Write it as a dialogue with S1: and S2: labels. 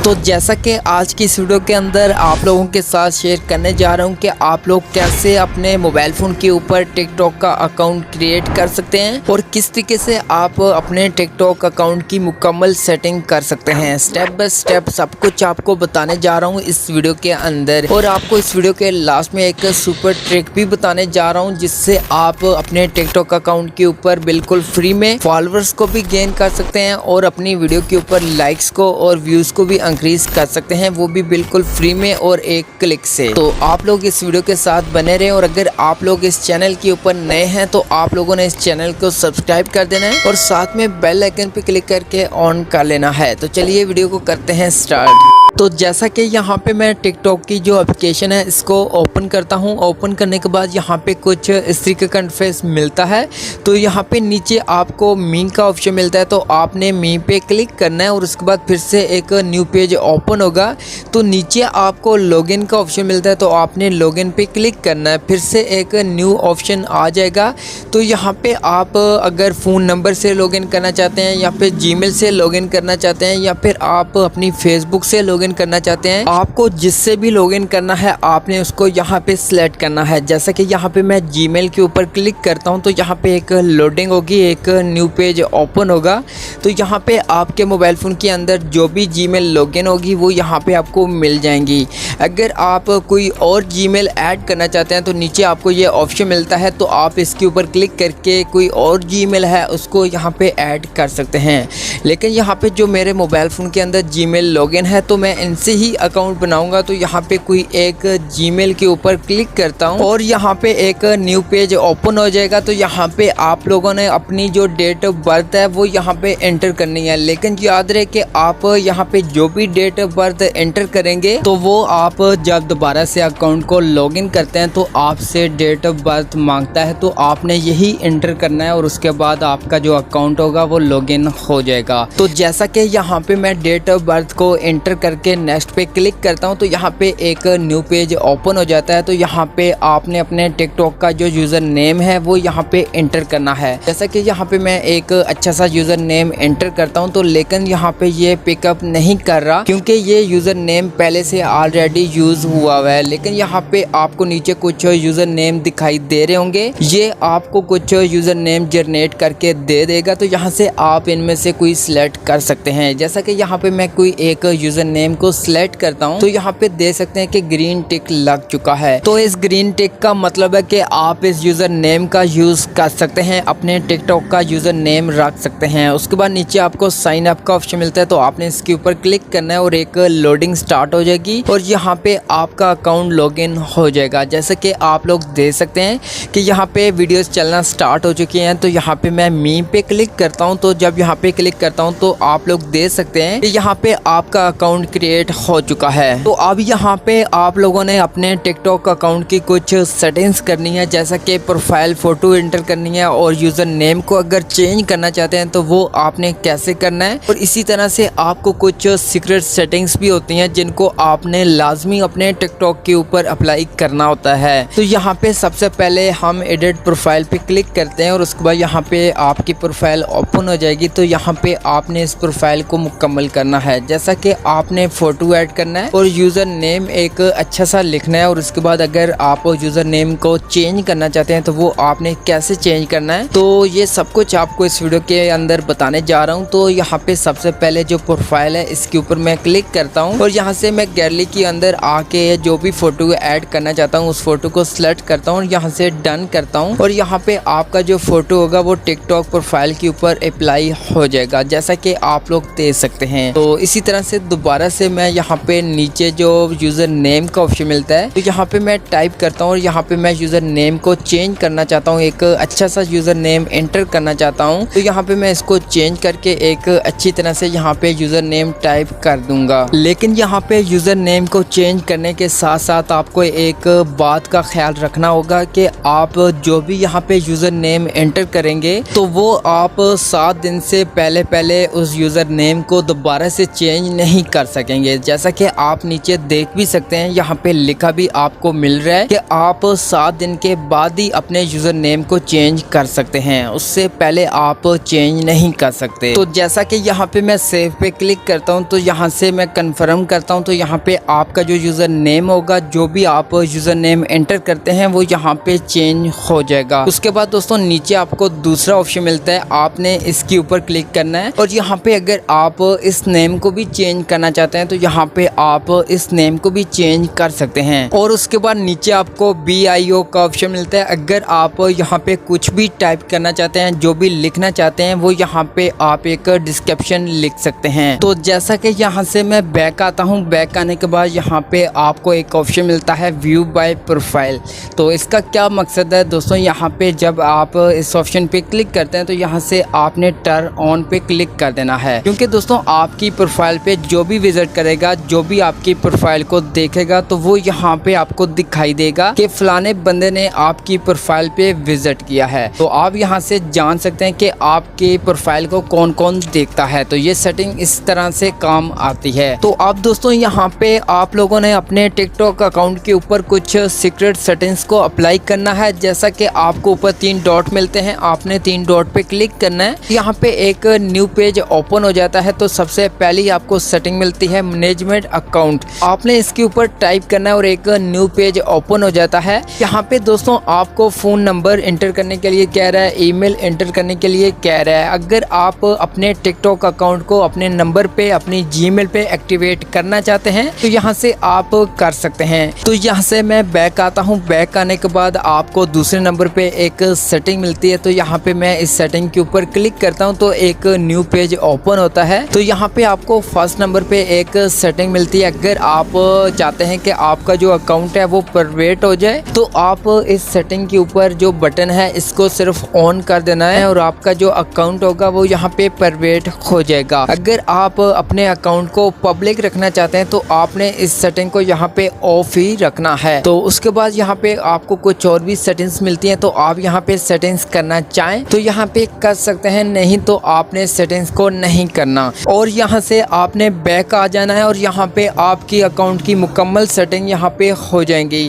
S1: तो जैसा कि आज की इस वीडियो के अंदर आप लोगों के साथ शेयर करने जा रहा हूं कि आप लोग कैसे अपने मोबाइल फ़ोन के ऊपर टिकटॉक का अकाउंट क्रिएट कर सकते हैं और किस तरीके से आप अपने टिकटॉक अकाउंट की मुकम्मल सेटिंग कर सकते हैं। स्टेप बाय स्टेप सब कुछ आपको बताने जा रहा हूं इस वीडियो के अंदर, और आपको इस वीडियो के लास्ट में एक सुपर ट्रिक भी बताने जा रहा हूँ जिससे आप अपने टिकटॉक अकाउंट के ऊपर बिल्कुल फ्री में फॉलोअर्स को भी गेन कर सकते हैं और अपनी वीडियो के ऊपर लाइक्स को और व्यूज़ को भी इंक्रीज कर सकते हैं, वो भी बिल्कुल फ्री में और एक क्लिक से। तो आप लोग इस वीडियो के साथ बने रहें, और अगर आप लोग इस चैनल के ऊपर नए हैं तो आप लोगों ने इस चैनल को सब्सक्राइब कर देना है और साथ में बेल आइकन पे क्लिक करके ऑन कर लेना है। तो चलिए वीडियो को करते हैं स्टार्ट। तो जैसा कि यहाँ पे मैं टिकटॉक की जो एप्लीकेशन है इसको ओपन करता हूँ। ओपन करने के बाद यहाँ पे कुछ इस तरीके का इंटरफेस मिलता है। तो यहाँ पे नीचे आपको मी का ऑप्शन मिलता है, तो आपने मी पे क्लिक करना है और उसके बाद फिर से एक न्यू पेज ओपन होगा। तो नीचे आपको लॉगिन का ऑप्शन मिलता है, तो आपने लॉगिन पे क्लिक करना है, फिर से एक न्यू ऑप्शन आ जाएगा। तो यहाँ पे आप अगर फ़ोन नंबर से लॉगिन करना चाहते हैं या फिर जीमेल से लॉगिन करना चाहते हैं या फिर आप अपनी फेसबुक से लॉगिन करना चाहते हैं, आपको जिससे भी लॉगिन करना है आपने उसको यहाँ पे सिलेक्ट करना है। जैसा कि यहाँ पे मैं जीमेल के ऊपर क्लिक करता हूँ तो यहाँ पे एक लोडिंग होगी, एक न्यू पेज ओपन होगा। तो यहाँ पे आपके मोबाइल फ़ोन के अंदर जो भी जीमेल लॉगिन होगी वो यहाँ पे आपको मिल जाएंगी। अगर आप कोई और जीमेल ऐड करना चाहते हैं तो नीचे आपको ये ऑप्शन मिलता है, तो आप इसके ऊपर क्लिक करके कोई और जीमेल है उसको यहाँ पे ऐड कर सकते हैं। लेकिन यहाँ पे जो मेरे मोबाइल फ़ोन के अंदर जीमेल लॉगिन है तो मैं इनसे ही अकाउंट बनाऊंगा। तो यहाँ पे कोई एक जीमेल के ऊपर क्लिक करता हूँ और यहाँ पे एक न्यू पेज ओपन हो जाएगा। तो यहाँ पे आप लोगों ने अपनी जो डेट ऑफ बर्थ है वो यहाँ पे एंटर करनी है, लेकिन याद रहे कि आप यहाँ पे जो भी डेट ऑफ बर्थ एंटर करेंगे तो वो आप जब दोबारा से अकाउंट को लॉगिन करते हैं तो आपसे डेट ऑफ बर्थ मांगता है, तो आपने यही एंटर करना है और उसके बाद आपका जो अकाउंट होगा वो लॉगिन हो जाएगा। तो जैसा कि यहाँ पे मैं डेट ऑफ बर्थ को एंटर करके नेक्स्ट पे क्लिक करता हूँ तो यहाँ पे एक न्यू पेज ओपन हो जाता है। तो यहाँ पे आपने अपने टिकटॉक का जो यूज़र नेम है वो यहाँ पे एंटर करना है। जैसा कि यहाँ पे मैं एक अच्छा सा यूज़र नेम एंटर करता हूँ, तो लेकिन यहाँ पे ये पिकअप नहीं कर रहा क्योंकि ये यूज़र नेम पहले से ऑलरेडी यूज़ हुआ हुआ है। लेकिन यहाँ पे आपको नीचे कुछ यूज़र नेम दिखाई दे रहे होंगे, ये आपको कुछ यूज़र नेम जनरेट करके दे देगा। तो यहाँ से आप इनमें से कोई सिलेक्ट कर सकते हैं। जैसा कि यहाँ पे मैं कोई एक यूज़र नेम को सिलेक्ट करता हूँ तो यहाँ पे दे सकते हैं कि ग्रीन टिक लग चुका है। तो इस ग्रीन टिक का मतलब है कि आप इस यूज़र नेम का यूज़ कर सकते हैं, अपने टिकटॉक का यूज़र नेम रख सकते हैं। उसके बाद नीचे आपको साइन अप का ऑप्शन मिलता है, तो आपने इसके ऊपर क्लिक करना है और एक लोडिंग स्टार्ट हो जाएगी और यहाँ पे आपका अकाउंट लॉगिन हो जाएगा। जैसे कि आप लोग देख सकते हैं कि यहाँ पे वीडियोस चलना स्टार्ट हो चुकी हैं। तो यहाँ पे मैं मी पे क्लिक करता हूँ, तो जब यहाँ पे क्लिक करता हूँ तो आप लोग देख सकते हैं कि यहाँ पे आपका अकाउंट क्रिएट हो चुका है। तो अब यहाँ पे आप लोगों ने अपने टिकटॉक अकाउंट की कुछ सेटिंग्स करनी है, जैसा कि प्रोफाइल फ़ोटो एंटर करनी है और यूज़र नेम को अगर चेंज करना चाहते हैं तो वो आपने कैसे करना है। और इसी तरह से आपको कुछ सीक्रेट सेटिंग्स भी होती हैं जिनको आपने लाजमी अपने टिकटॉक के ऊपर अप्लाई करना होता है। तो यहाँ पे सबसे पहले हम एडिट प्रोफाइल पे क्लिक करते हैं और उसके बाद यहाँ पे आपकी प्रोफाइल ओपन हो जाएगी। तो यहाँ पे आपने इस प्रोफाइल को मुकम्मल करना है, जैसा कि आपने फ़ोटो ऐड करना है और यूज़र नेम एक अच्छा सा लिखना है। और उसके बाद अगर आप यूज़र नेम को चेंज करना चाहते हैं तो वो आपने कैसे चेंज करना है, तो ये सब कुछ आपको इस वीडियो के अंदर बताने जा रहा हूँ। तो यहाँ पे सबसे पहले जो प्रोफाइल है इसके ऊपर मैं क्लिक करता हूँ और यहाँ से मैं गैलरी के अंदर आके जो भी फ़ोटो ऐड करना चाहता हूँ उस फोटो को सिलेक्ट करता हूँ और यहाँ से डन करता हूँ। और यहाँ पे आपका जो फ़ोटो होगा वो टिकटॉक प्रोफाइल के ऊपर अप्लाई हो जाएगा, जैसा कि आप लोग देख सकते हैं। तो इसी तरह से दोबारा से मैं यहाँ पे नीचे जो यूज़र नेम का ऑप्शन मिलता है तो यहाँ पे मैं टाइप करता हूँ और यहाँ पे मैं यूज़र नेम को चेंज करना चाहता हूँ, एक अच्छा सा यूज़र नेम एंटर करना चाहता हूँ। तो यहाँ पे मैं इसको चेंज करके एक अच्छी तरह से यहाँ पे यूज़र नेम टाइप कर दूंगा। लेकिन यहाँ पे यूज़र नेम को चेंज करने के साथ साथ आपको एक बात का ख्याल रखना होगा कि आप जो भी यहाँ पे यूज़र नेम एंटर करेंगे तो वो आप 7 दिन से पहले उस यूज़र नेम को दोबारा से चेंज नहीं कर सकेंगे। सकेंगे। जैसा कि आप नीचे देख भी सकते हैं, यहाँ पे लिखा भी आपको मिल रहा है कि आप 7 दिन के बाद ही अपने यूज़र नेम को चेंज कर सकते हैं, उससे पहले आप चेंज नहीं कर सकते। तो जैसा कि यहाँ पे मैं सेव पे क्लिक करता हूँ तो यहाँ से मैं कंफर्म करता हूँ, तो यहाँ पे आपका जो यूज़र नेम होगा, जो भी आप यूज़र नेम एंटर करते हैं वो यहाँ पे चेंज हो जाएगा। उसके बाद दोस्तों नीचे आपको दूसरा ऑप्शन मिलता है, आपने इसके ऊपर क्लिक करना है और यहाँ पे अगर आप इस नेम को भी चेंज करना चाहते हैं तो यहाँ पे आप इस नेम को भी चेंज कर सकते हैं। और उसके बाद नीचे आपको BIO का ऑप्शन मिलता है। अगर आप यहाँ पे कुछ भी टाइप करना चाहते हैं, जो भी लिखना चाहते हैं, वो यहाँ पे आप एक डिस्क्रिप्शन लिख सकते हैं। तो जैसा कि यहाँ से मैं बैक आता हूँ, बैक आने के बाद यहाँ पे आपको एक ऑप्शन मिलता है व्यू बाय प्रोफाइल। तो इसका क्या मकसद है दोस्तों, यहाँ पे जब आप इस ऑप्शन पे क्लिक करते हैं तो यहाँ से आपने टर्न ऑन पे क्लिक कर देना है, क्योंकि दोस्तों आपकी प्रोफाइल पे जो भी विजिट करेगा, जो भी आपकी प्रोफाइल को देखेगा, तो वो यहाँ पे आपको दिखाई देगा कि फलाने बंदे ने आपकी प्रोफाइल पे विजिट किया है। तो आप यहाँ से जान सकते हैं कि आपकी प्रोफाइल को कौन कौन देखता है। तो ये सेटिंग इस तरह से काम आती है। तो अब दोस्तों यहाँ पे आप लोगों ने अपने टिकटॉक अकाउंट के ऊपर कुछ सीक्रेट सेटिंग्स को अप्लाई करना है। जैसा कि आपको ऊपर 3 डॉट मिलते हैं, आपने 3 डॉट पे क्लिक करना है। यहाँ पे एक न्यू पेज ओपन हो जाता है। तो सबसे पहली आपको सेटिंग मिलती है मैनेजमेंट अकाउंट, आपने इसके ऊपर टाइप करना है और एक न्यू पेज ओपन हो जाता है। यहाँ पे दोस्तों आपको फ़ोन नंबर इंटर करने के लिए कह रहा है, ईमेल इंटर करने के लिए कह रहा है। अगर आप अपने टिकटॉक अकाउंट को अपने नंबर पे, अपनी जीमेल पे एक्टिवेट करना चाहते हैं तो यहाँ से आप कर सकते हैं। तो यहाँ से मैं बैक आता हूँ। बैक आने के बाद आपको दूसरे नंबर पे एक सेटिंग मिलती है। तो यहाँ पे मैं इस सेटिंग के ऊपर क्लिक करता हूँ तो एक न्यू पेज ओपन होता है। तो यहाँ पे आपको फर्स्ट नंबर पे एक सेटिंग मिलती है। अगर आप चाहते हैं कि आपका जो अकाउंट है वो प्राइवेट हो जाए तो आप इस सेटिंग के ऊपर जो बटन है इसको सिर्फ ऑन कर देना है और आपका जो अकाउंट होगा वो यहाँ पे प्राइवेट हो जाएगा। अगर आप अपने अकाउंट को पब्लिक रखना चाहते हैं तो आपने इस सेटिंग को यहाँ पे ऑफ ही रखना है। तो उसके बाद यहाँ पे आपको कुछ और भी सेटिंग्स मिलती हैं। तो आप यहाँ पे सेटिंग्स करना चाहें तो यहाँ पे कर सकते हैं, नहीं तो आपने सेटिंग्स को नहीं करना। और यहाँ से आपने बैक आ जाना है और यहाँ पे आपकी अकाउंट की मुकम्मल सेटिंग यहाँ पे हो जाएंगी।